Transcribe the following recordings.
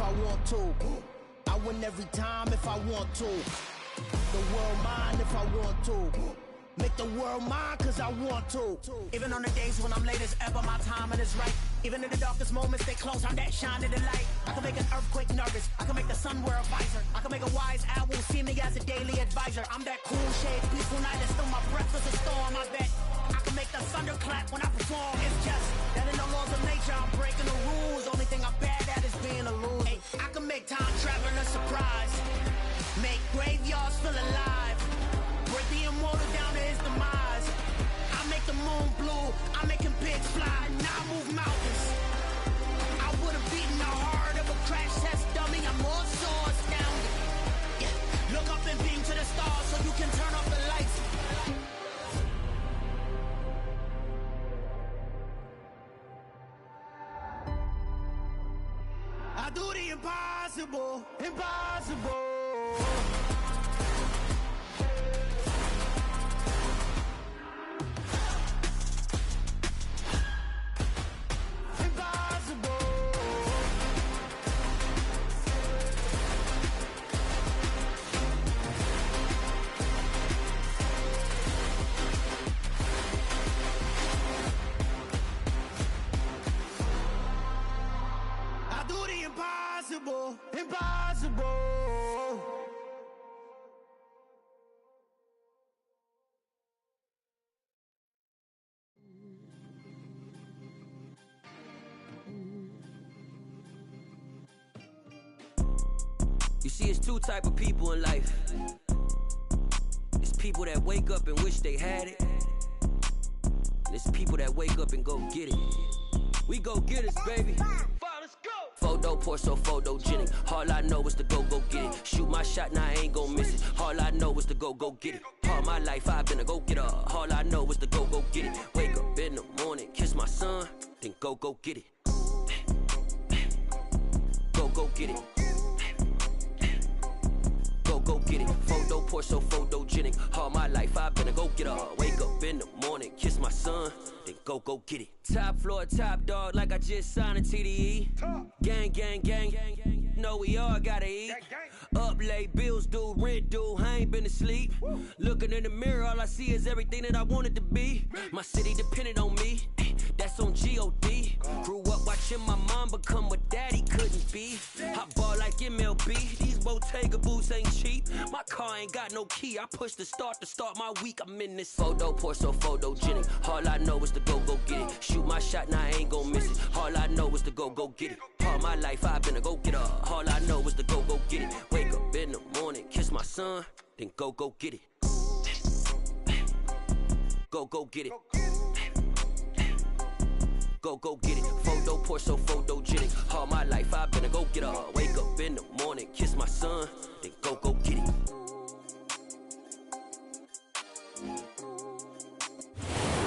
I want to. I win every time if I want to. The world mine if I want to. Make the world mine cause I want to. Even on the days when I'm late as ever, my timing is right. Even in the darkest moments, stay close, I'm that shining the light. I can make an earthquake nervous, I can make the sun wear a visor. I can make a wise owl see me as a daily advisor. I'm that cool shade, peaceful night, and still my breath is a storm. I bet I can make the thunder clap when I perform. It's just that in the laws of nature, I'm breaking the rules. Only thing I'm bad at is being a loser. Hey, I can make time traveling a surprise. Make graveyards feel alive. Break the immortal down to his demise. I make the moon blue, I'm making pigs fly. Now I move mountains. I would've beaten the heart of a crash test dummy. I'm more so astounded. Yeah. Look up and beam to the stars so you can turn off the lights. I do the impossible, impossible. Impossible, impossible. You see, it's two type of people in life. It's people that wake up and wish they had it. And it's people that wake up and go get it. We go get it, baby. Photo pour so photogenic. All I know is to go get it. Shoot my shot, now I ain't gon' miss it. All I know is to go get it. All my life I've been a go-getter. All I know is to go get it. Wake up in the morning, kiss my son, then go get it. Go get it. Go get it. Photo pour so photogenic. All my life I've been a go-getter. Wake up in the morning, kiss my son, then go get it. Top floor, top dog, like I just signed a TDE. Gang, gang, gang, gang. Know we all gotta eat. Up late, bills due, rent due, I ain't been asleep. Looking in the mirror, all I see is everything that I wanted to be. My city depended on me, that's on G.O.D. Grew up watching my mom become what daddy couldn't be. I ball like MLB, these Bottega boots ain't cheap. My car ain't got no key, I push the start to start my week. I'm in this photo pour so photogenic. All I know is to go get it. Shoot my shot, now I ain't gon' miss it. All I know is to go get it. All my life I've been a go-getter. All I know is to go get it. Wake up in the morning, kiss my son, then go get it. Go get it. Go get it. Photo pour so photogenic. All my life I've been a go-getter. Wake up in the morning, kiss my son, then go get it.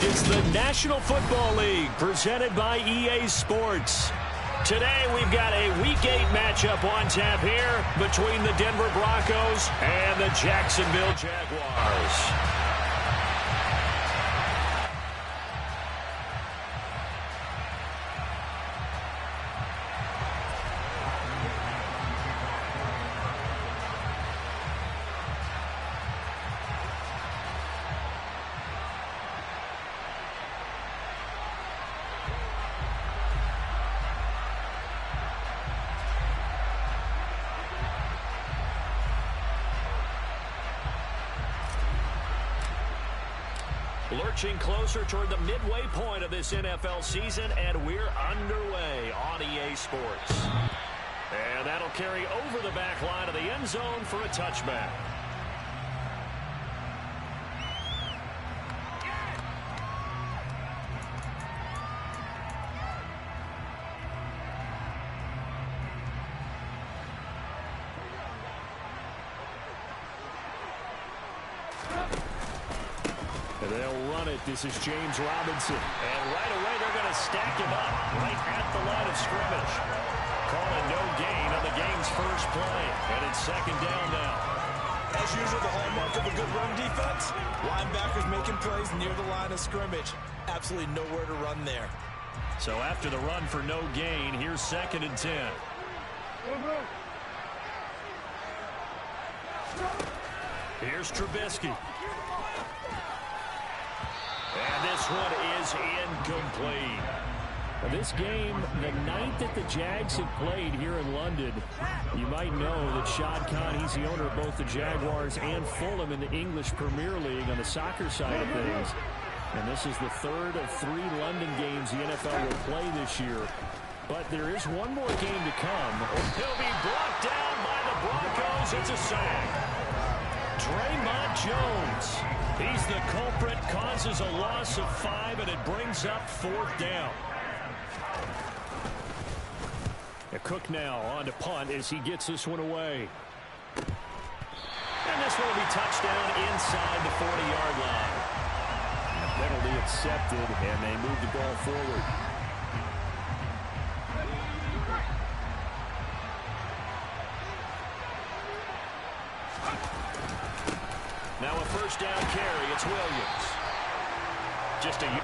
It's the National Football League presented by EA Sports. Today we've got a Week 8 matchup on tap here between the Denver Broncos and the Jacksonville Jaguars. Lurching closer toward the midway point of this NFL season, and we're underway on EA Sports. And that'll carry over the back line of the end zone for a touchback. They'll run it. This is James Robinson. And right away, they're going to stack him up right at the line of scrimmage. Calling no gain on the game's first play. And it's second down now. As usual, the hallmark of a good run defense, linebackers making plays near the line of scrimmage. Absolutely nowhere to run there. So after the run for no gain, here's 2nd and 10. Here's Trubisky. And this one is incomplete. This game, the night that the Jags have played here in London, you might know that Shad Khan, he's the owner of both the Jaguars and Fulham in the English Premier League on the soccer side of things. And this is the third of 3 London games the NFL will play this year. But there is one more game to come. He'll be brought down by the Broncos. It's a sack. Draymond Jones. He's the culprit, causes a loss of 5, and it brings up 4th down. Cook now on to punt as he gets this one away. And this one will be touchdown inside the 40-yard line. Penalty accepted, and they move the ball forward. Now a first down carry. It's Williams. Just a...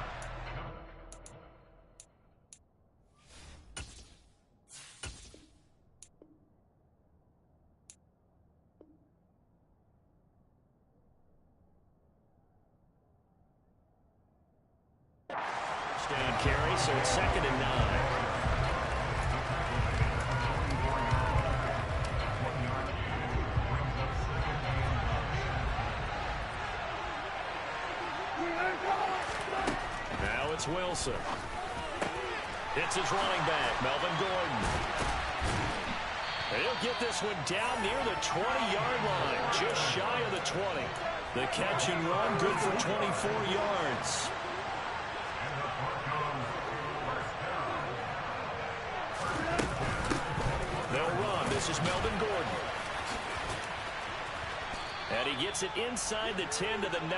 Down carry, so it's 2nd and 9. Now it's Wilson. It's his running back, Melvin Gordon. He'll get this one down near the 20-yard line, just shy of the 20. The catch and run, good for 24 yards. They'll run. This is Melvin Gordon. And he gets it inside the 10 to the 9.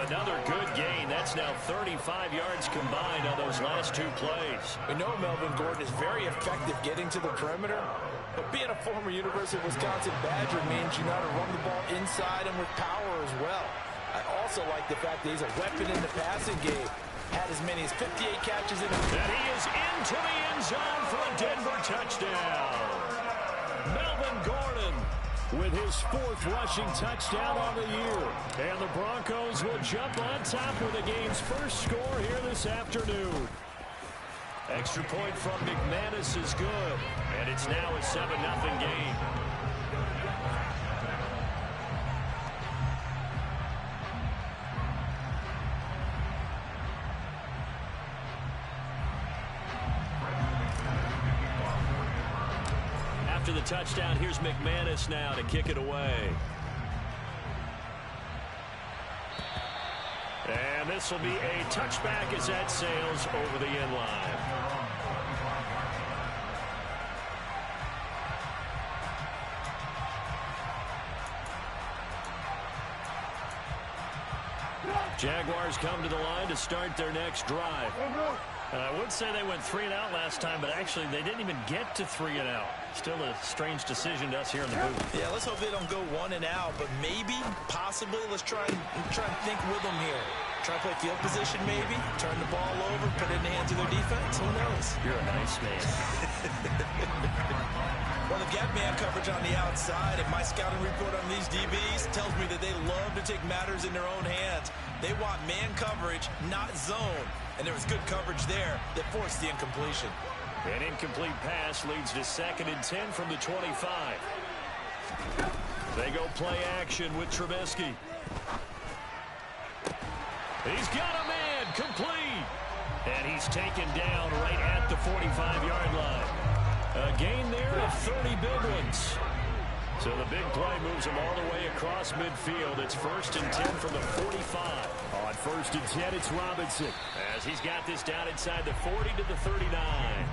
Another good gain. That's now 35 yards combined on those last 2 plays. We know Melvin Gordon is very effective getting to the perimeter, but being a former University of Wisconsin Badger means you know how to run the ball inside and with power as well. I also like the fact that he's a weapon in the passing game. Had as many as 58 catches in. And he is into the end zone for a Denver touchdown. Melvin Gordon with his 4th rushing touchdown on the year. And the Broncos will jump on top with the game's first score here this afternoon. Extra point from McManus is good. And it's now a 7-0 game. After the touchdown, here's McManus now to kick it away. And this will be a touchback as that sails over the end line. Jaguars come to the line to start their next drive. I would say they went 3 and out last time, but actually they didn't even get to 3 and out. Still a strange decision to us here in the booth. Yeah, let's hope they don't go 1 and out, but maybe, possibly, let's try and think with them here. Try to play field position maybe, turn the ball over, put it in the hands of their defense. Who knows? You're a nice man. Well, they've got man coverage on the outside, and my scouting report on these DBs tells me that they love to take matters in their own hands. They want man coverage, not zone. And there was good coverage there that forced the incompletion. An incomplete pass leads to 2nd and 10 from the 25. They go play action with Trubisky. He's got a man, complete. And he's taken down right at the 45-yard line. A gain there of 30 big ones. So the big play moves him all the way across midfield. It's 1st and 10 from the 45. On 1st and 10, it's Robinson. As he's got this down inside the 40 to the 39.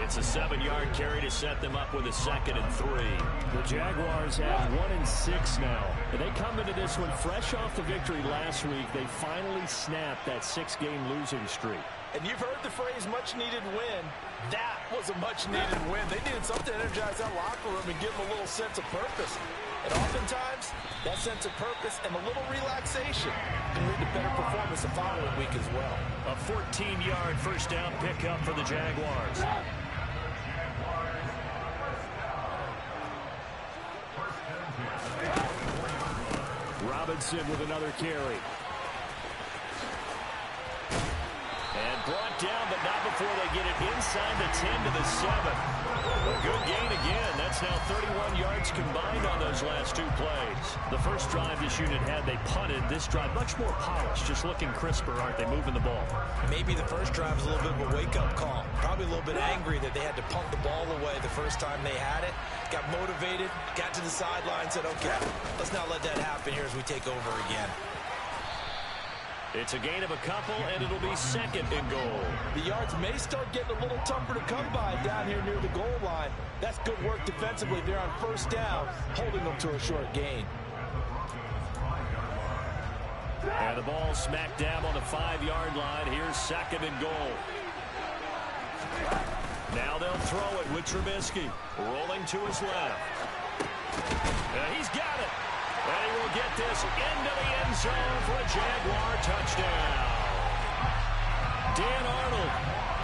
It's a 7-yard carry to set them up with a 2nd and 3. The Jaguars have 1 and 6 now. They come into this one fresh off the victory last week. They finally snapped that 6-game losing streak. And you've heard the phrase much-needed win. That was a much-needed win. They needed something to energize that locker room and give them a little sense of purpose. And oftentimes, that sense of purpose and a little relaxation can lead to better performance the following week as well. A 14-yard first down pickup for the Jaguars. Robinson with another carry. And brought down, but not before they get it inside the 10 to the 7. A good gain again. That's now 31 yards combined on those last two plays. The first drive this unit had, they punted. This drive, much more polished, just looking crisper, aren't they, moving the ball? Maybe the first drive was a little bit of a wake-up call. Probably a little bit angry that they had to punt the ball away the first time they had it. Got motivated, got to the sideline, said, okay, let's not let that happen here as we take over again. It's a gain of a couple, and it'll be second and goal. The yards may start getting a little tougher to come by down here near the goal line. That's good work defensively there on first down, holding them to a short gain. And the ball smack dab on the 5-yard line. Here's second and goal. Now they'll throw it with Trubisky. Rolling to his left. And he's got it. And he will get this into the end zone for a Jaguar touchdown. Dan Arnold,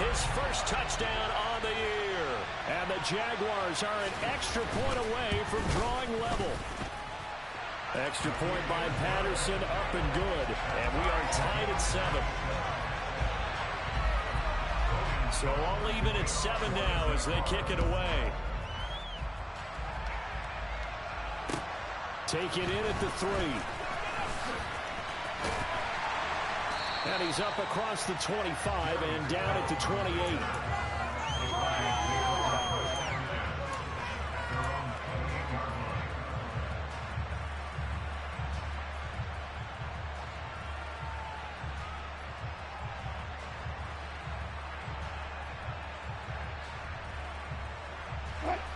his first touchdown on the year. And the Jaguars are an extra point away from drawing level. Extra point by Patterson, up and good. And we are tied at 7. So all even at 7 now as they kick it away. Take it in at the 3. And he's up across the 25 and down at the 28.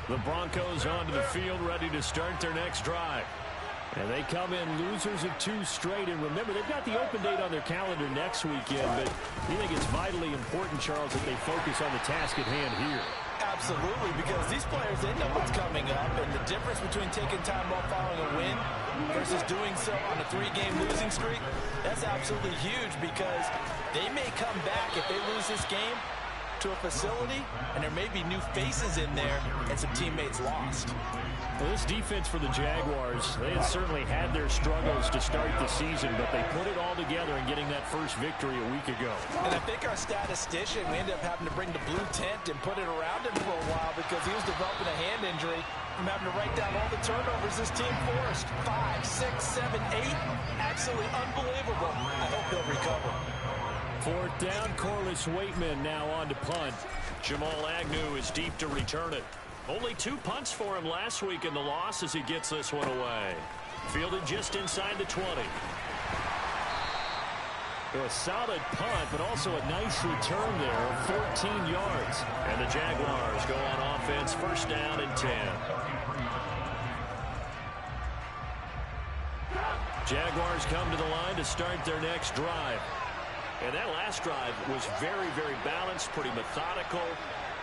The Broncos onto the field, ready to start their next drive. And they come in losers of 2 straight. And remember, they've got the open date on their calendar next weekend. But you think it's vitally important, Charles, that they focus on the task at hand here? Absolutely, because these players, they know what's coming up. And the difference between taking time off following a win versus doing so on a 3-game losing streak, that's absolutely huge, because they may come back if they lose this game to a facility, and there may be new faces in there and some teammates lost. Well, this defense for the Jaguars, they had certainly had their struggles to start the season, but they put it all together in getting that first victory a week ago. And I think our statistician, we ended up having to bring the blue tent and put it around him for a while because he was developing a hand injury from having to write down all the turnovers this team forced. 5, 6, 7, 8. Absolutely unbelievable. I hope he'll recover. 4th down, Corliss Waitman now on to punt. Jamal Agnew is deep to return it. Only 2 punts for him last week in the loss as he gets this one away. Fielded just inside the 20. A solid punt, but also a nice return there of 14 yards. And the Jaguars go on offense, 1st down and 10. Jaguars come to the line to start their next drive. And that last drive was very, very balanced, pretty methodical.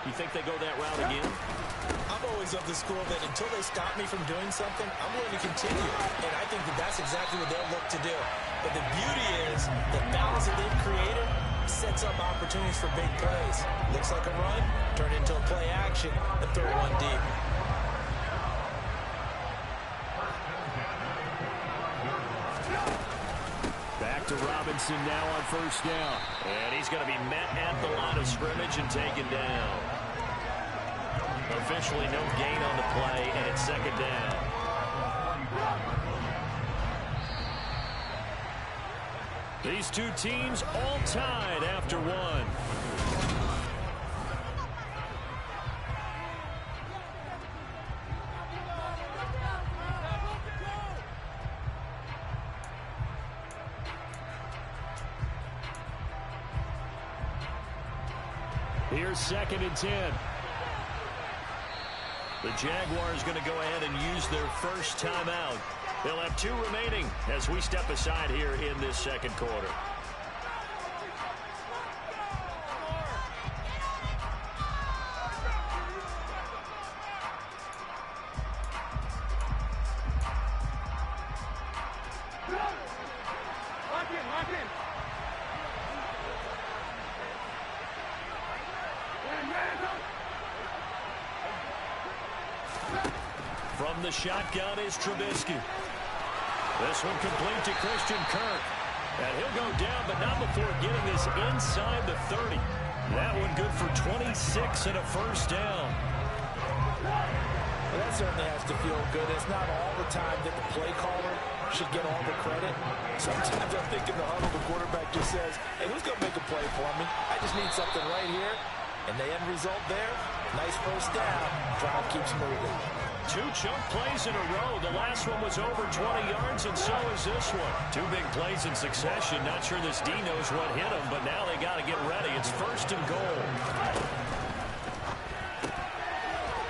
You think they go that route again? I'm always of the school that until they stop me from doing something, I'm going to continue. And I think that that's exactly what they'll look to do. But the beauty is the balance that they've created sets up opportunities for big plays. Looks like a run, turn into a play action, and throw one deep. Back to Robinson now on 1st down. And he's going to be met at the line of scrimmage and taken down. Officially no gain on the play, and it's 2nd down. These two teams all tied after 1. Here's 2nd and 10. The Jaguars going to go ahead and use their first timeout. They'll have 2 remaining as we step aside here in this 2nd quarter. From the shotgun is Trubisky. This one complete to Christian Kirk. And he'll go down, but not before getting this inside the 30. That one good for 26 and a first down. Well, that certainly has to feel good. It's not all the time that the play caller should get all the credit. Sometimes I think in the huddle, the quarterback just says, hey, who's going to make a play for me? I just need something right here. And the end result there, nice first down. Drive keeps moving. 2 chunk plays in a row. The last one was over 20 yards, and so is this one. 2 big plays in succession. Not sure this D knows what hit him, but now they got to get ready. It's first and goal.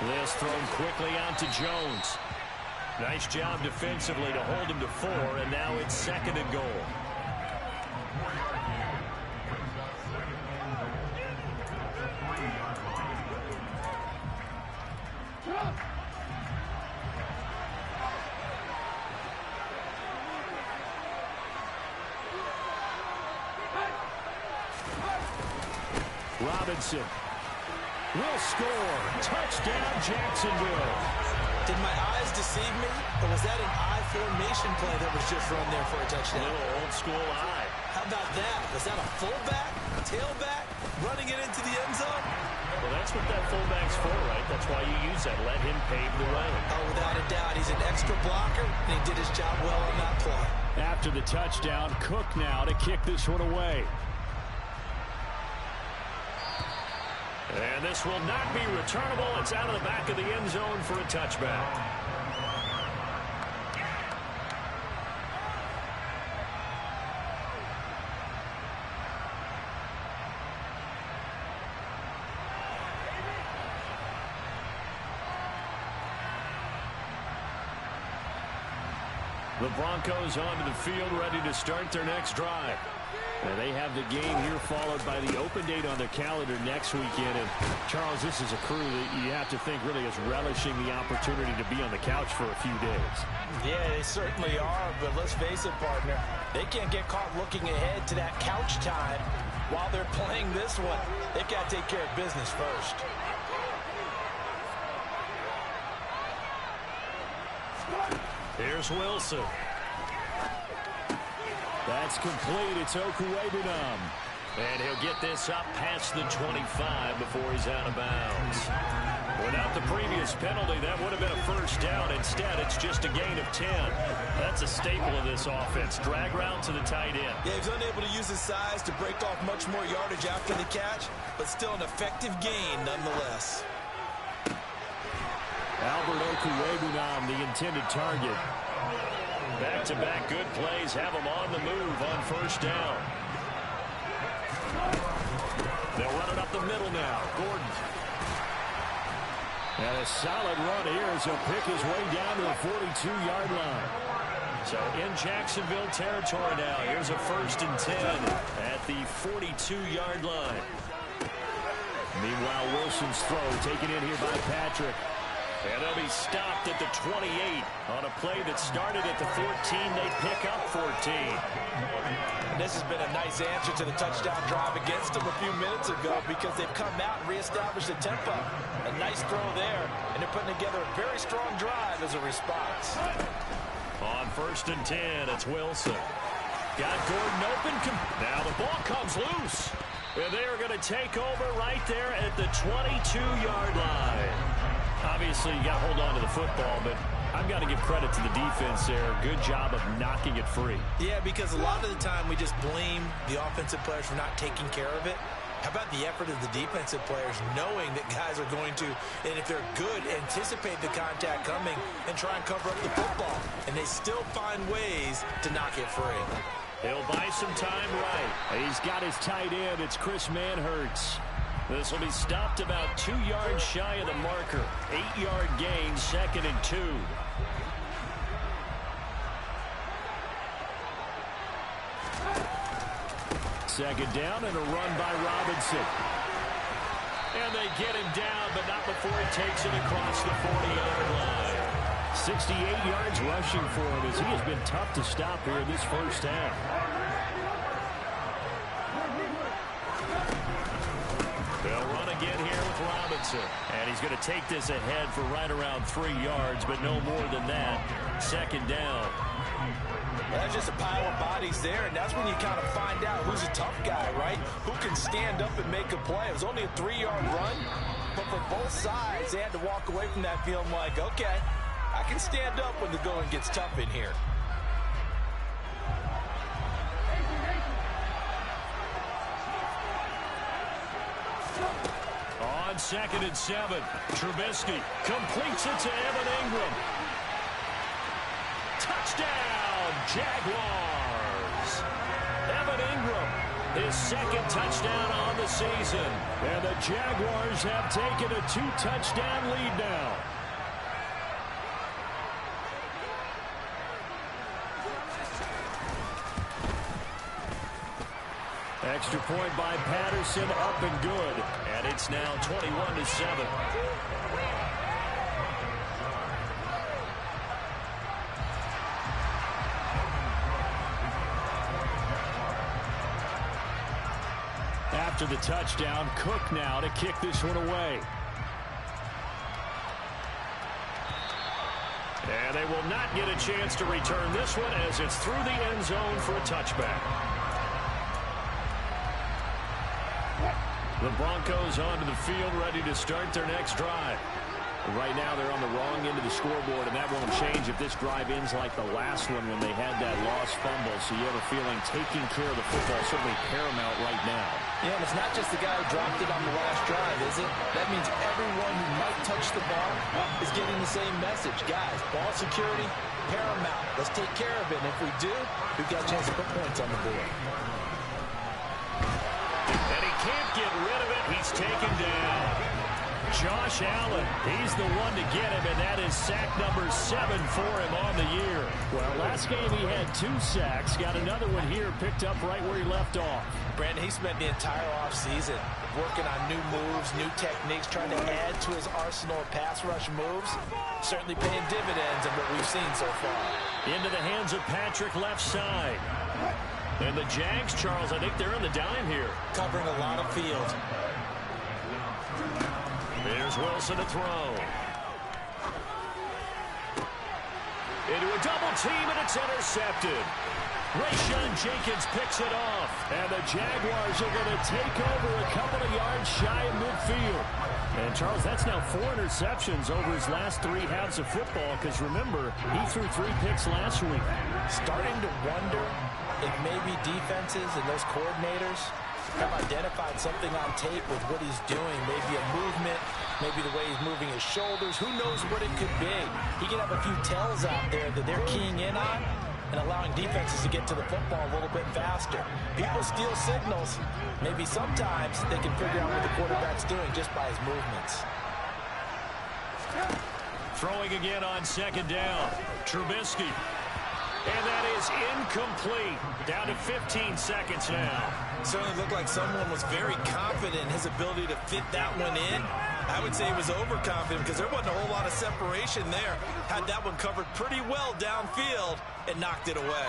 This thrown quickly out to Jones. Nice job defensively to hold him to 4, and now it's second and goal. Robinson will score. Touchdown, Jacksonville. Did my eyes deceive me, or was that an I formation play that was just run there for a touchdown? A little old school eye. How about that? Was that a fullback, tailback, running it into the end zone? Well, that's what that fullback's for, right? That's why you use that. Let him pave the way. Oh, without a doubt. He's an extra blocker, and he did his job well on that play. After the touchdown, Cook now to kick this one away. And this will not be returnable. It's out of the back of the end zone for a touchback. The Broncos onto the field, ready to start their next drive. And they have the game here followed by the open date on their calendar next weekend. And, Charles, this is a crew that you have to think really is relishing the opportunity to be on the couch for a few days. Yeah, they certainly are. But let's face it, partner, they can't get caught looking ahead to that couch time while they're playing this one. They've got to take care of business first. Here's Wilson. That's complete. It's Okuwebunam. And he'll get this up past the 25 before he's out of bounds. Without the previous penalty, that would have been a first down. Instead, it's just a gain of 10. That's a staple of this offense. Drag route to the tight end. Yeah, he's unable to use his size to break off much more yardage after the catch, but still an effective gain nonetheless. Albert Okuwebunam, the intended target. Back-to-back good plays have him on the move on first down. They'll run it up the middle now. Gordon. And a solid run here as he'll pick his way down to the 42-yard line. So in Jacksonville territory now. Here's a 1st and 10 at the 42-yard line. Meanwhile, Wilson's throw taken in here by Patrick. And they'll be stopped at the 28 on a play that started at the 14. They pick up 14. And this has been a nice answer to the touchdown drive against them a few minutes ago because they've come out and reestablished the tempo. A nice throw there, and they're putting together a very strong drive as a response. On 1st and 10, it's Wilson. Got Gordon open. Now the ball comes loose. And they are going to take over right there at the 22-yard line. Obviously, you got to hold on to the football, but I've got to give credit to the defense there. Good job of knocking it free. Yeah, because a lot of the time we just blame the offensive players for not taking care of it. How about the effort of the defensive players knowing that guys are going to, and if they're good, anticipate the contact coming and try and cover up the football. And they still find ways to knock it free. He'll buy some time right. He's got his tight end. It's Chris Manhertz. This will be stopped about 2 yards shy of the marker. 8-yard gain, 2nd and 2. Second down and a run by Robinson. And they get him down, but not before he takes it across the 40-yard line. 68 yards rushing for him as he has been tough to stop here in this first half. They'll run again here with Robinson. Johnson. And he's going to take this ahead for right around 3 yards, but no more than that. Second down. That's just a pile of bodies there, and that's when you kind of find out who's a tough guy, right? Who can stand up and make a play. It was only a 3-yard run, but for both sides, they had to walk away from that feeling like, okay, I can stand up when the going gets tough in here. On 2nd and 7, Trubisky completes it to Evan Ingram. Touchdown, Jaguars! Evan Ingram, his 2nd touchdown on the season. And the Jaguars have taken a 2-touchdown lead now. Extra point by Patterson, up and good. And it's now 21-7. After the touchdown, Cook now to kick this one away. And they will not get a chance to return this one as it's through the end zone for a touchback. The Broncos onto the field, ready to start their next drive. Right now, they're on the wrong end of the scoreboard, and that won't change if this drive ends like the last one when they had that lost fumble. So you have a feeling taking care of the football is certainly paramount right now. Yeah, and it's not just the guy who dropped it on the last drive, is it? That means everyone who might touch the ball is getting the same message. Guys, ball security, paramount. Let's take care of it, and if we do, we've got a chance to put points on the board. And he can't get rid of it. He's taken down. Josh Allen, he's the one to get him, and that is sack number 7 for him on the year. Well, last game he had 2 sacks. Got another one here, picked up right where he left off. Brandon, he spent the entire offseason working on new moves, new techniques, trying to add to his arsenal of pass rush moves. Certainly paying dividends in what we've seen so far. Into the hands of Patrick, left side. And the Jags, Charles, I think they're on the dime here. Covering a lot of field. There's Wilson to throw. Into a double team, and it's intercepted. Rayshon Jenkins picks it off. And the Jaguars are going to take over a couple of yards shy of midfield. And, Charles, that's now 4 interceptions over his last 3 halves of football. Because, remember, he threw 3 picks last week. Starting to wonder if maybe defenses and those coordinators have identified something on tape with what he's doing. Maybe a movement, maybe the way he's moving his shoulders. Who knows what it could be? He can have a few tells out there that they're keying in on and allowing defenses to get to the football a little bit faster. People steal signals. Maybe sometimes they can figure out what the quarterback's doing just by his movements. Throwing again on 2nd down. Trubisky. And that is incomplete. Down to 15 seconds now. Certainly looked like someone was very confident in his ability to fit that one in. I would say he was overconfident because there wasn't a whole lot of separation there. Had that one covered pretty well downfield and knocked it away.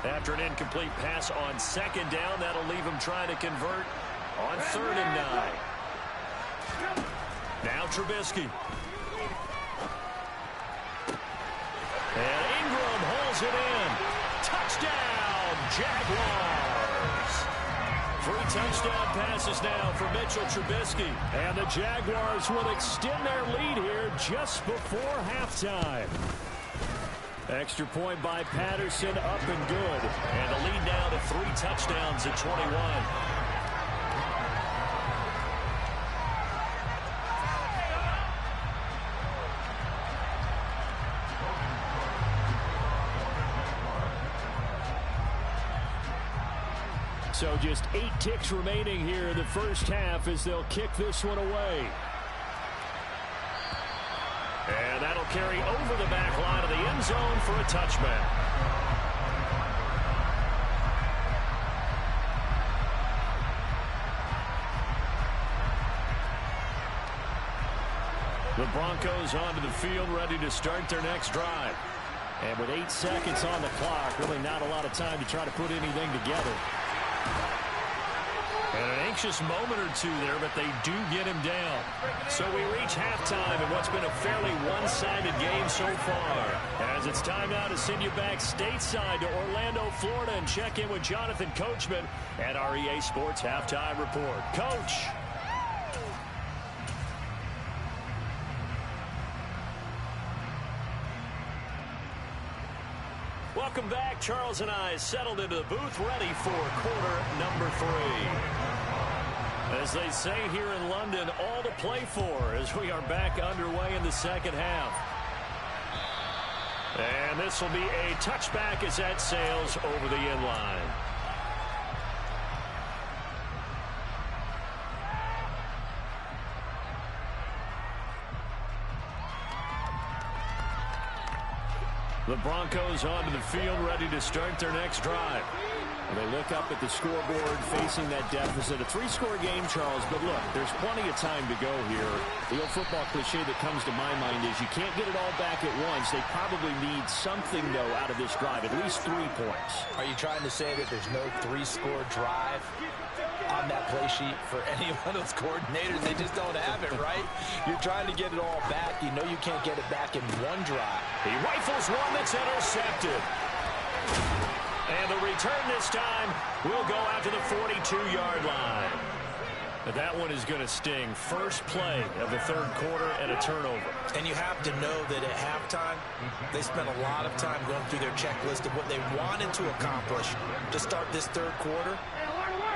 After an incomplete pass on 2nd down, that'll leave him trying to convert on 3rd and 9. Now Trubisky. And Ingram holds it in. Touchdown, Jaguars. 3 touchdown passes now for Mitchell Trubisky. And the Jaguars will extend their lead here just before halftime. Extra point by Patterson, up and good. And the lead now to 3 touchdowns at 21. So just 8 ticks remaining here in the first half as they'll kick this one away. And that'll carry over the back line of the end zone for a touchback. The Broncos onto the field, ready to start their next drive. And with 8 seconds on the clock, really not a lot of time to try to put anything together. And an anxious moment or two there, but they do get him down. So we reach halftime in what's been a fairly one-sided game so far. As it's time now to send you back stateside to Orlando, Florida, and check in with Jonathan Coachman at our EA Sports Halftime Report. Coach. Welcome back. Charles and I settled into the booth, ready for quarter number 3. As they say here in London, all to play for as we are back underway in the second half. And this will be a touchback as that sails over the end line. The Broncos onto the field, ready to start their next drive. They look up at the scoreboard, facing that deficit. A 3-score game, Charles, but look, there's plenty of time to go here. The old football cliche that comes to my mind is you can't get it all back at once. They probably need something, though, out of this drive, at least 3 points. Are you trying to say that there's no 3-score drive on that play sheet for any one of those coordinators? They just don't have it, right? You're trying to get it all back. You know you can't get it back in one drive. He rifles one that's intercepted. And the return this time will go out to the 42-yard line. But that one is going to sting. First play of the third quarter and a turnover. And you have to know that at halftime, they spent a lot of time going through their checklist of what they wanted to accomplish to start this third quarter.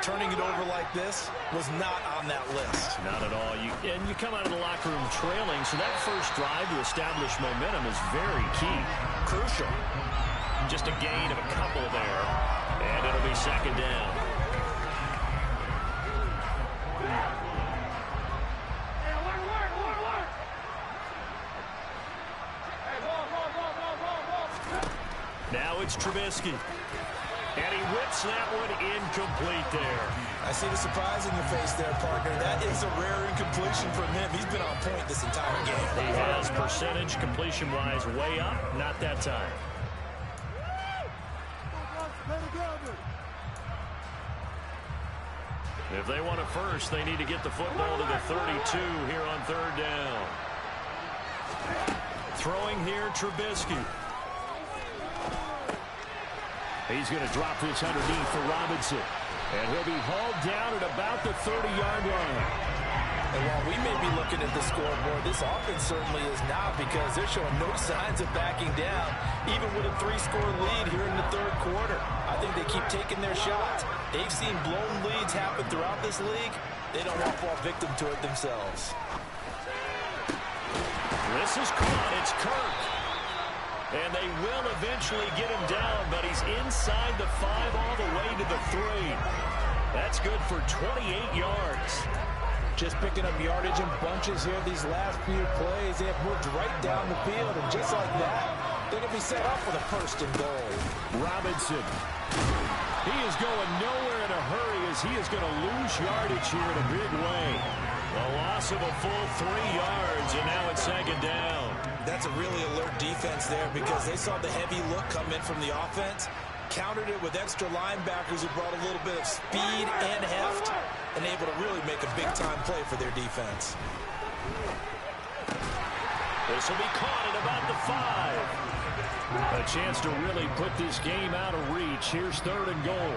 Turning it over like this was not on that list. Not at all. And you come out of the locker room trailing, so that first drive to establish momentum is very key. Crucial. Just a gain of a couple there, and it'll be second down. Now it's Trubisky. And he whips that one incomplete there. I see the surprise in your face there, partner. That is a rare incompletion from him. He's been on point this entire game. He has percentage completion-wise way up. Not that time. If they want it first, they need to get the football to the 32 here on third down. Throwing here, Trubisky. He's going to drop this underneath for Robinson. And he'll be hauled down at about the 30-yard line. And while we may be looking at the scoreboard, this offense certainly is not, because they're showing no signs of backing down, even with a 3-score lead here in the third quarter. I think they keep taking their shots. They've seen blown leads happen throughout this league. They don't want to fall victim to it themselves. This is caught. It's Kirk. And they will eventually get him down, but he's inside the 5 all the way to the 3. That's good for 28 yards. Just picking up yardage in bunches here these last few plays. They have moved right down the field, and just like that, they're going to be set up for the first and goal. Robinson. He is going nowhere in a hurry as he is going to lose yardage here in a big way. A loss of a full 3 yards, and now it's second down. That's a really alert defense there, because they saw the heavy look come in from the offense, countered it with extra linebackers who brought a little bit of speed and heft, and able to really make a big-time play for their defense. This will be caught at about the 5. A chance to really put this game out of reach. Here's third and goal.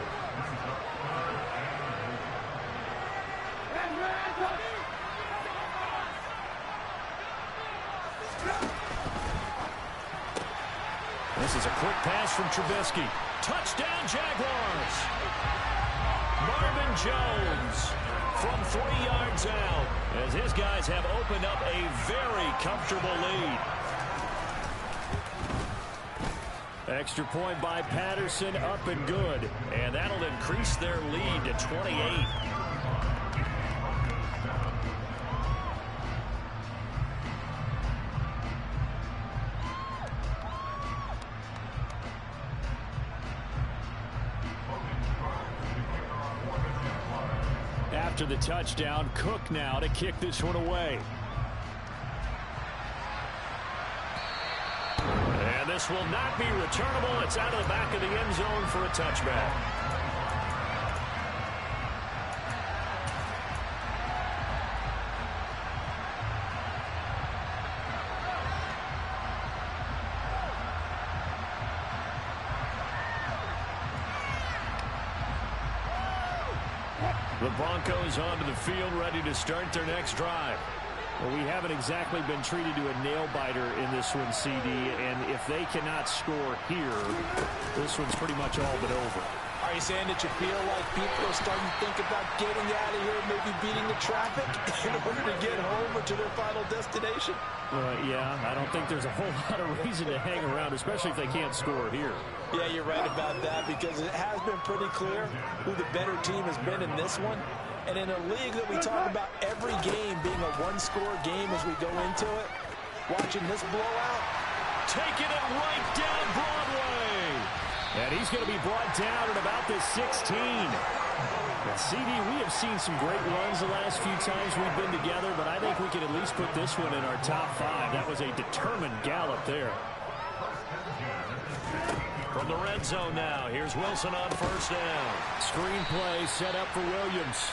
This is a quick pass from Trubisky. Touchdown, Jaguars. Marvin Jones from 3 yards out, as his guys have opened up a very comfortable lead. Extra point by Patterson, up and good. And that'll increase their lead to 28. After the touchdown, Cook now to kick this one away. And this will not be returnable. It's out of the back of the end zone for a touchback. The Broncos onto the field, ready to start their next drive. Well, we haven't exactly been treated to a nail-biter in this one, CD, and if they cannot score here, this one's pretty much all but over. Are you saying that you feel like people are starting to think about getting out of here, maybe beating the traffic in order to get home or to their final destination? Yeah, I don't think there's a whole lot of reason to hang around, especially if they can't score here. Yeah, you're right about that, because it has been pretty clear who the better team has been in this one. And in a league that we talk about every game being a one-score game as we go into it, watching this blowout. Taking it right down Broadway. And he's going to be brought down at about the 16. Now, CD, we have seen some great runs the last few times we've been together, but I think we can at least put this one in our top 5. That was a determined gallop there. From the red zone now, here's Wilson on first down. Screen play set up for Williams.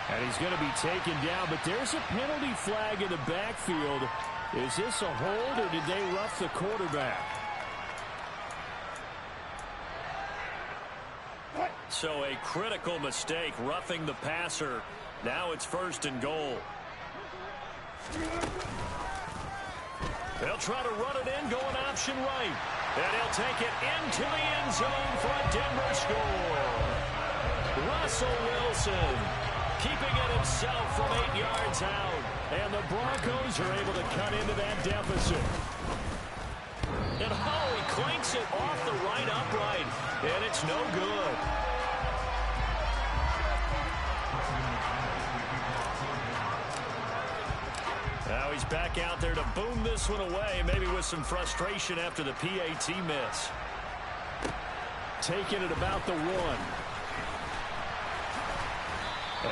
And he's going to be taken down, but there's a penalty flag in the backfield. Is this a hold, or did they rough the quarterback? So a critical mistake, roughing the passer. Now it's 1st and goal. They'll try to run it in, going option right. And he'll take it into the end zone for a Denver score. Russell Wilson keeping it himself from 8 yards out. And the Broncos are able to cut into that deficit. And he clanks it off the right upright. And it's no good. Now he's back out there to boom this one away, maybe with some frustration after the PAT miss. Taking it about the 1.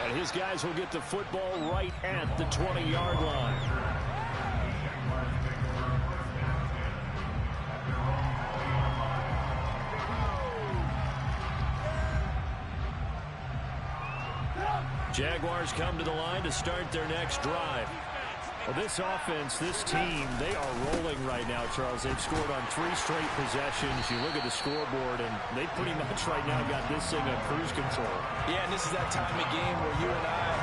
And his guys will get the football right at the 20-yard line. Jaguars come to the line to start their next drive. Well, this offense, this team, they are rolling right now, Charles. They've scored on 3 straight possessions. You look at the scoreboard, and they pretty much right now got this thing on cruise control. Yeah, and this is that time of game where you and I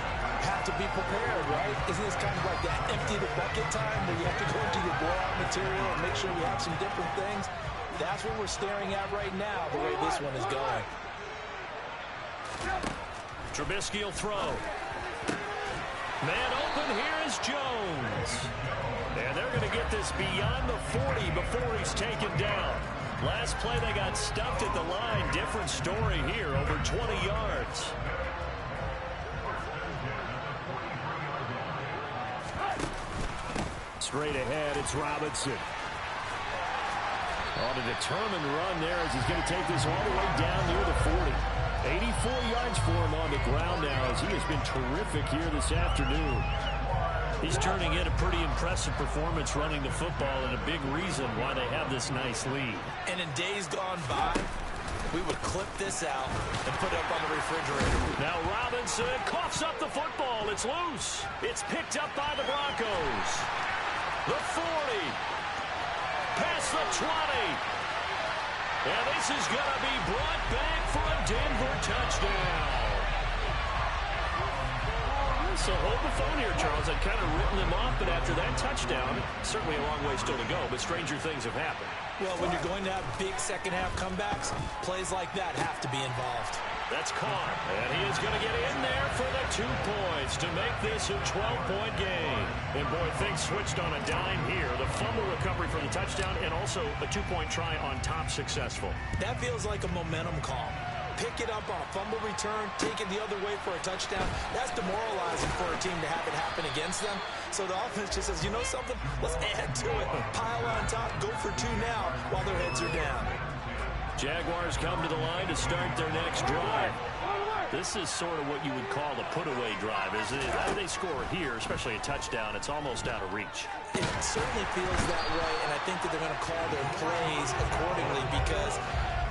have to be prepared, right? Isn't this kind of like that empty the bucket time where you have to go into your blowout material and make sure we have some different things? That's what we're staring at right now, the way this one is going. Trubisky will throw. Man open, here is Jones. And they're going to get this beyond the 40 before he's taken down. Last play they got stuffed at the line. Different story here, over 20 yards. Straight ahead, it's Robinson. On a determined run there as he's going to take this all the way down near the 40. 84 yards for him on the ground now as he has been terrific here this afternoon. He's turning in a pretty impressive performance running the football, and a big reason why they have this nice lead. And in days gone by, we would clip this out and put it up on the refrigerator. Now Robinson coughs up the football. It's loose. It's picked up by the Broncos. The 40. Past the 20. And this is going to be brought back for a Denver touchdown. So hold the phone here, Charles. I'd kind of written them off, but after that touchdown, certainly a long way still to go, but stranger things have happened. Well, when you're going to have big second-half comebacks, plays like that have to be involved. That's caught, and he is going to get in there for the 2 points to make this a 12-point game. And, boy, things switched on a dime here. The fumble recovery for the touchdown and also a 2-point try on top successful. That feels like a momentum call. Pick it up on a fumble return, take it the other way for a touchdown. That's demoralizing for a team to have it happen against them. So the offense just says, you know something? Let's add to it. Pile on top, go for 2 now while their heads are down. Jaguars come to the line to start their next drive. This is sort of what you would call the put-away drive, isn't it? If they score here, especially a touchdown, it's almost out of reach. It certainly feels that way, and I think that they're going to call their plays accordingly, because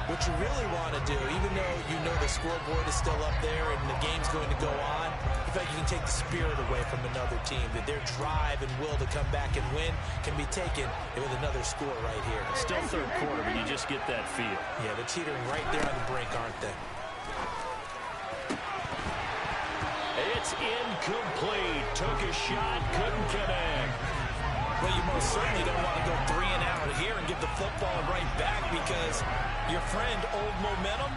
what you really want to do, even though you know the scoreboard is still up there and the game's going to go on, in fact, you can take the spirit away from another team, that their drive and will to come back and win can be taken with another score right here. Still third quarter, but you just get that feel. Yeah, they're teetering right there on the brink, aren't they? That's incomplete. Took a shot, couldn't connect. Well, you most certainly don't want to go 3 and out here and give the football right back, because your friend, Old Momentum,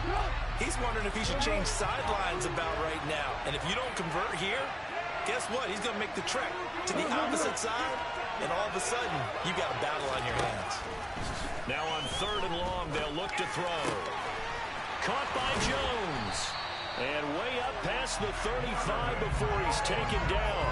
he's wondering if he should change sidelines about right now. And if you don't convert here, guess what? He's going to make the trek to the opposite side, and all of a sudden, you've got a battle on your hands. Now on 3rd and long, they'll look to throw. Caught by Jones. And way up past the 35 before he's taken down.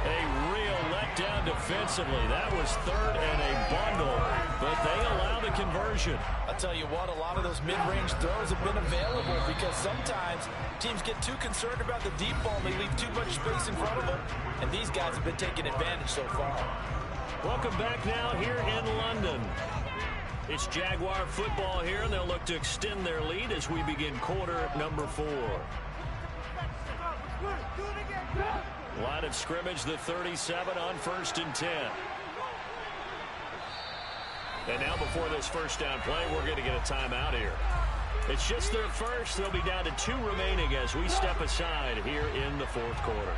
A real letdown defensively. That was 3rd and a bundle, but they allow the conversion. I'll tell you what, a lot of those mid-range throws have been available, because sometimes teams get too concerned about the deep ball and they leave too much space in front of them, and these guys have been taking advantage so far. Welcome back now here in London. It's Jaguar football here, and they'll look to extend their lead as we begin quarter number 4. Line of scrimmage, the 37 on 1st and 10. And now before this first down play, we're going to get a timeout here. It's just their first. They'll be down to 2 remaining as we step aside here in the 4th quarter.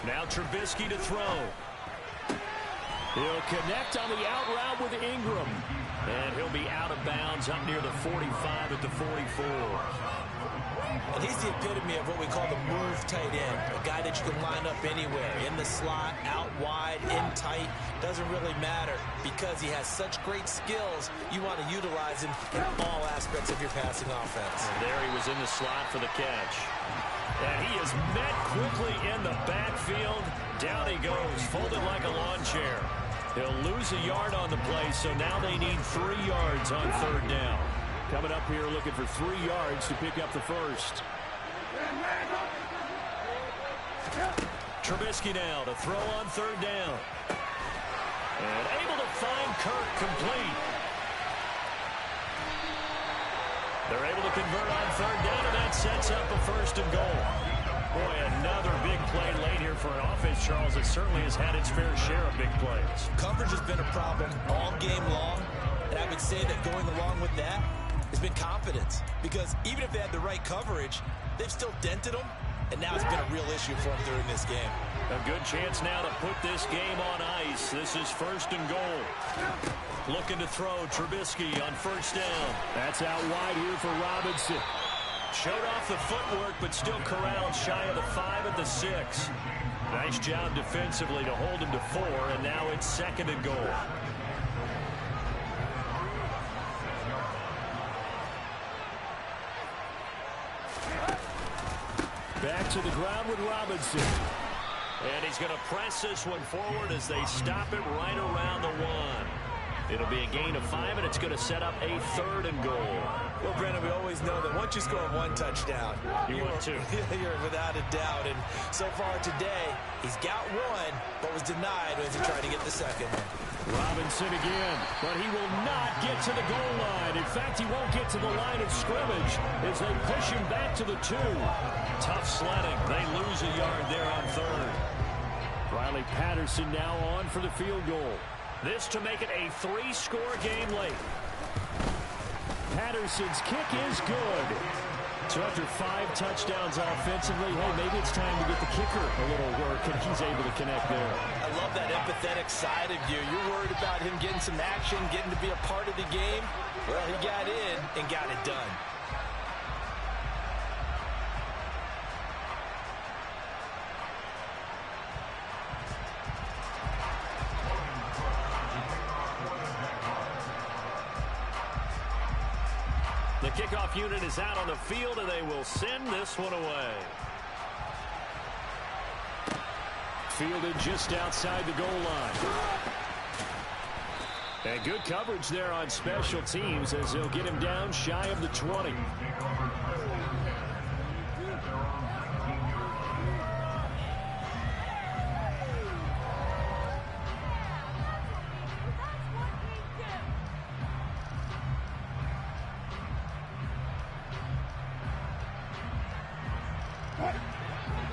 Now Trubisky to throw. He'll connect on the out route with Ingram. And he'll be out of bounds up near the 45 at the 44. And he's the epitome of what we call the move tight end. A guy that you can line up anywhere. In the slot, out wide, in tight. Doesn't really matter, because he has such great skills. You want to utilize him in all aspects of your passing offense. And there he was in the slot for the catch. And he is met quickly in the backfield. Down he goes, folded like a lawn chair. He'll lose a yard on the play, so now they need 3 yards on 3rd down. Coming up here looking for 3 yards to pick up the first. Trubisky now to throw on 3rd down. And able to find Kirk complete. They're able to convert on 3rd down, and that sets up a 1st and goal. Boy, another big play late here for an offense, Charles, that certainly has had its fair share of big plays. Coverage has been a problem all game long, and I would say that going along with that has been confidence, because even if they had the right coverage, they've still dented them, and now it's been a real issue for them during this game. A good chance now to put this game on ice. This is 1st and goal. Looking to throw, Trubisky on 1st down. That's out wide here for Robinson. Showed off the footwork, but still corralled shy of the 5 at the 6. Nice job defensively to hold him to 4, and now it's 2nd and goal. Back to the ground with Robinson. And he's going to press this one forward as they stop it right around the 1. It'll be a gain of 5, and it's going to set up a 3rd and goal. Well, Brennan, we always know that once you score 1 touchdown, you want 2. You're without a doubt. And so far today, he's got 1, but was denied as he tried to get the 2nd. Robinson again, but he will not get to the goal line. In fact, he won't get to the line of scrimmage as they push him back to the 2. Tough sledding. They lose a yard there on 3rd. Riley Patterson now on for the field goal. This to make it a 3-score game late. Patterson's kick is good. So after 5 touchdowns offensively, hey, maybe it's time to get the kicker a little work, and he's able to connect there. I love that empathetic side of you. You're worried about him getting some action, getting to be a part of the game. Well, he got in and got it done. The kickoff unit is out on the field, and they will send this one away. Fielded just outside the goal line. And good coverage there on special teams as they'll get him down shy of the 20.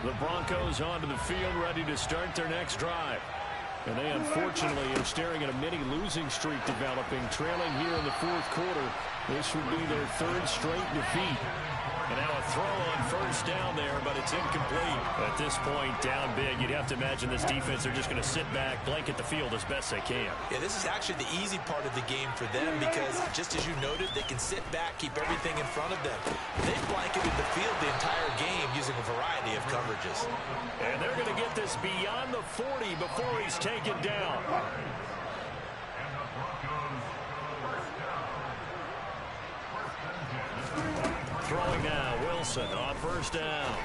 The Broncos onto the field, ready to start their next drive. And they unfortunately are staring at a mini losing streak developing, trailing here in the fourth quarter. This would be their third straight defeat. And now a throw on first down there, but it's incomplete. At this point, down big, you'd have to imagine this defense are just going to sit back, blanket the field as best they can. Yeah, this is actually the easy part of the game for them because, just as you noted, they can sit back, keep everything in front of them. They've blanketed the field the entire game using a variety of coverages. And they're going to get this beyond the 40 before he's taken down. Throwing now, Wilson on first down.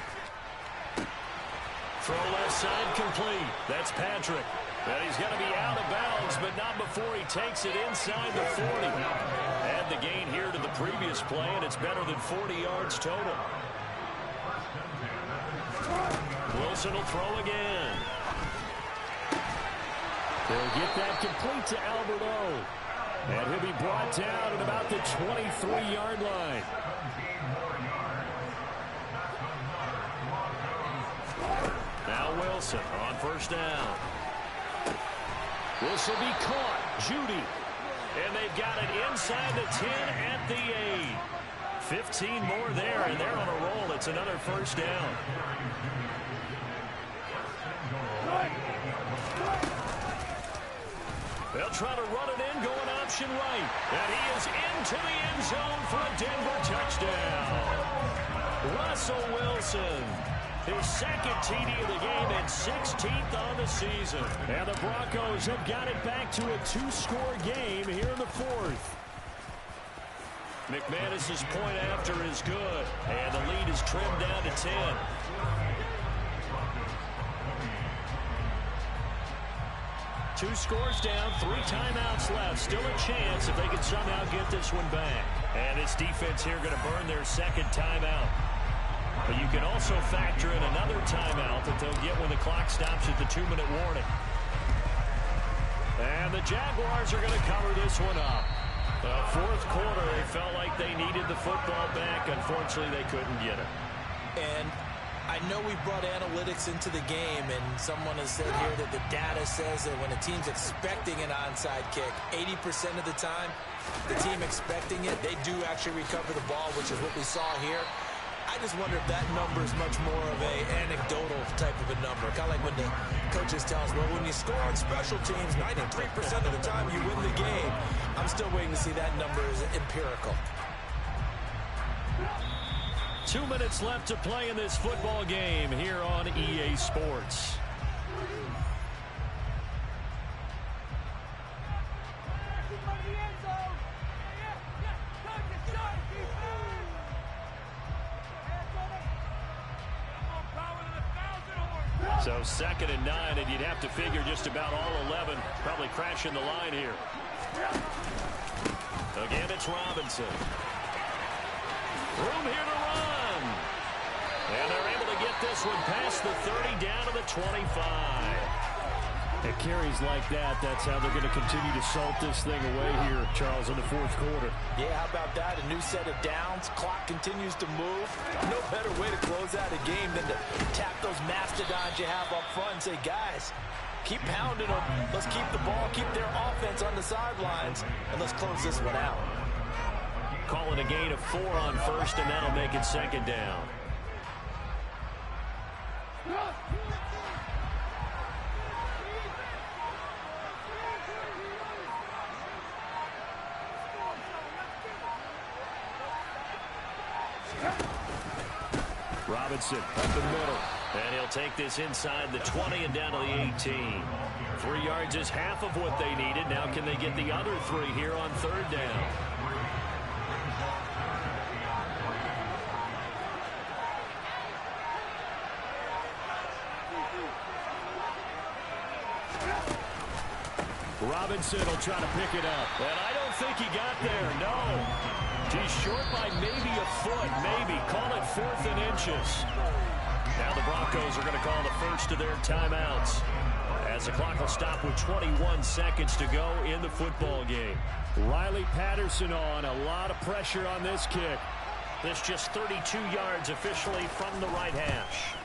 Throw left side complete. That's Patrick. And he's going to be out of bounds, but not before he takes it inside the 40. Add the gain here to the previous play, and it's better than 40 yards total. Wilson will throw again. They'll get that complete to Alberto. And he'll be brought down at about the 23-yard line. Now Wilson on first down. This will be caught. Judy. And they've got it inside the 10 at the 8. 15 more there, and they're on a roll. It's another first down. They'll try to run it in, going option right. And he is into the end zone for a Denver touchdown. Russell Wilson, his second TD of the game and 16th on the season. And the Broncos have got it back to a 2-score game here in the fourth. McManus's point after is good. And the lead is trimmed down to 10. Two scores down, 3 timeouts left. Still a chance if they can somehow get this one back. And this defense here going to burn their second timeout. But you can also factor in another timeout that they'll get when the clock stops at the 2-minute warning. And the Jaguars are going to cover this one up. The fourth quarter, they felt like they needed the football back. Unfortunately, they couldn't get it. And I know we brought analytics into the game, and someone has said here that the data says that when a team's expecting an onside kick, 80% of the time, the team expecting it, they do actually recover the ball, which is what we saw here. I just wonder if that number is much more of an anecdotal type of a number. Kind of like when the coaches tell us, well, when you score on special teams, 93% of the time you win the game. I'm still waiting to see that number is empirical. 2 minutes left to play in this football game here on EA Sports. So 2nd and 9, and you'd have to figure just about all 11 probably crashing the line here. Again, it's Robinson. Room here to run. And they're able to get this one past the 30 down to the 25. At carries like that, that's how they're going to continue to salt this thing away here, Charles, in the fourth quarter. Yeah, how about that? A new set of downs. Clock continues to move. No better way to close out a game than to tap those mastodons you have up front and say, guys, keep pounding them. Let's keep the ball, keep their offense on the sidelines, and let's close this one out. Calling a gain of 4 on first, and that'll make it 2nd down. Robinson up the middle. And he'll take this inside the 20 and down to the 18. 3 yards is half of what they needed. Now can they get the other 3 here on 3rd down? Robinson will try to pick it up. And I don't think he got there, no. He's short by maybe a foot, maybe. Call it 4th and inches. Now the Broncos are going to call the first of their timeouts, as the clock will stop with 21 seconds to go in the football game. Riley Patterson on. A lot of pressure on this kick. This just 32 yards officially from the right hash.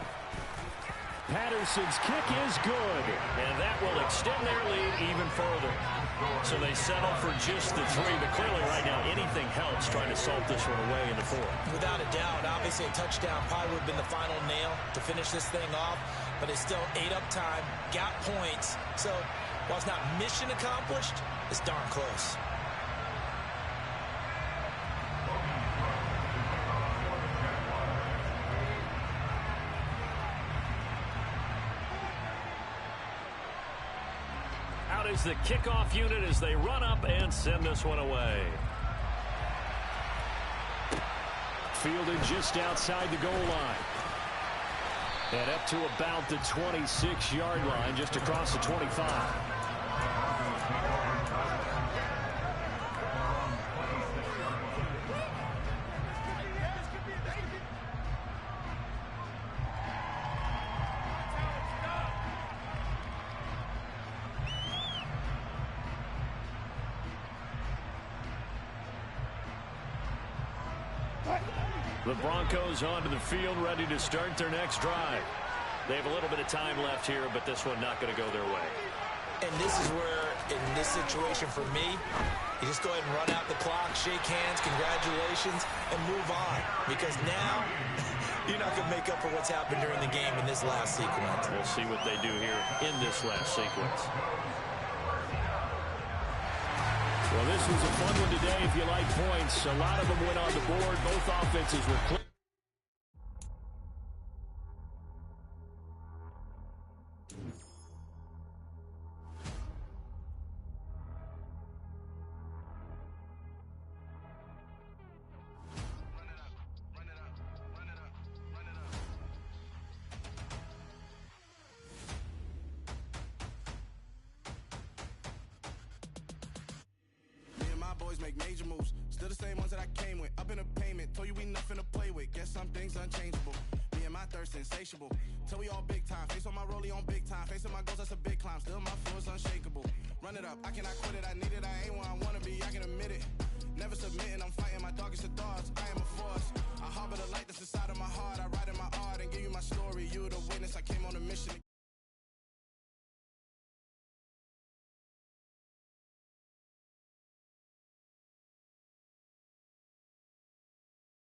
Patterson's kick is good. And that will extend their lead even further. So they settle for just the 3, but clearly right now anything helps trying to salt this one away in the 4th. Without a doubt, obviously a touchdown probably would have been the final nail to finish this thing off, but it's still 8 up time, got points. So while it's not mission accomplished, it's darn close. Out is the kickoff unit as they run up and send this one away. Fielded just outside the goal line. And up to about the 26-yard line, just across the 25. The Broncos onto the field, ready to start their next drive. They have a little bit of time left here, but this one not going to go their way. And this is where, in this situation for me, you just go ahead and run out the clock, shake hands, congratulations, and move on. Because now, you're not going to make up for what's happened during the game in this last sequence. We'll see what they do here in this last sequence. Well, this was a fun one today if you like points. A lot of them went on the board. Both offenses were close. Make major moves, still the same ones that I came with. Up in a payment, told you we nothing to play with. Guess some things unchangeable. Me and my thirst insatiable. Till we all big time. Face on my rollie on big time. Facing my goals, that's a big climb. Still my flow is unshakable. Run it up, I cannot quit it. I need it, I ain't where I wanna be. I can admit it. Never submitting, I'm fighting my darkest of thoughts. I am a force. I harbor the light.